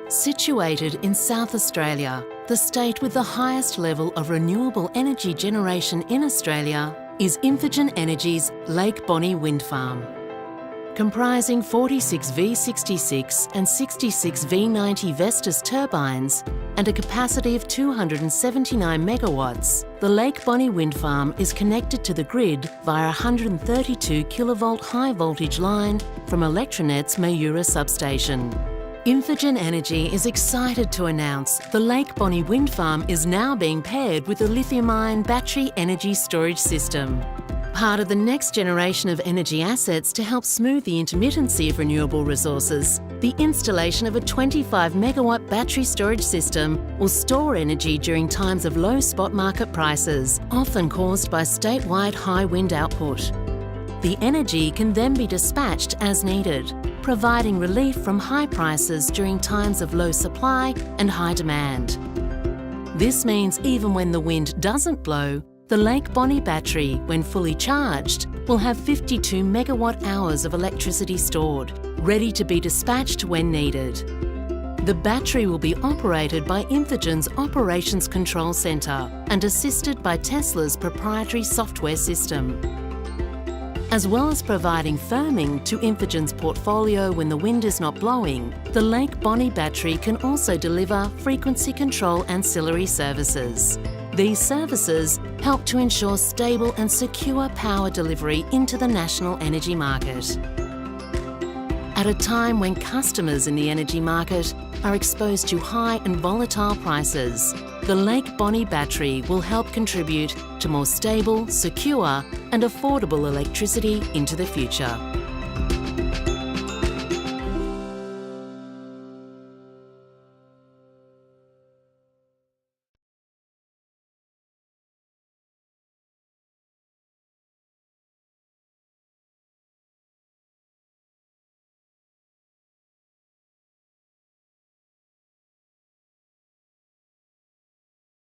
Situated in South Australia, the state with the highest level of renewable energy generation in Australia is Infigen Energy's Lake Bonney Wind Farm. Comprising 46 V66 and 66 V90 Vestas turbines and a capacity of 279 megawatts, the Lake Bonney Wind Farm is connected to the grid via a 132 kilovolt high voltage line from Electronet's Mayura substation. Infigen Energy is excited to announce the Lake Bonney Wind Farm is now being paired with a lithium-ion battery energy storage system. Part of the next generation of energy assets to help smooth the intermittency of renewable resources, the installation of a 25 megawatt battery storage system will store energy during times of low spot market prices, often caused by statewide high wind output. The energy can then be dispatched as needed, providing relief from high prices during times of low supply and high demand. This means even when the wind doesn't blow, the Lake Bonney battery, when fully charged, will have 52 megawatt hours of electricity stored, ready to be dispatched when needed. The battery will be operated by Infigen's Operations Control Centre and assisted by Tesla's proprietary software system. As well as providing firming to Infigen's portfolio when the wind is not blowing, the Lake Bonney battery can also deliver frequency control ancillary services. These services help to ensure stable and secure power delivery into the national energy market. At a time when customers in the energy market are exposed to high and volatile prices, the Lake Bonney battery will help contribute to more stable, secure and affordable electricity into the future.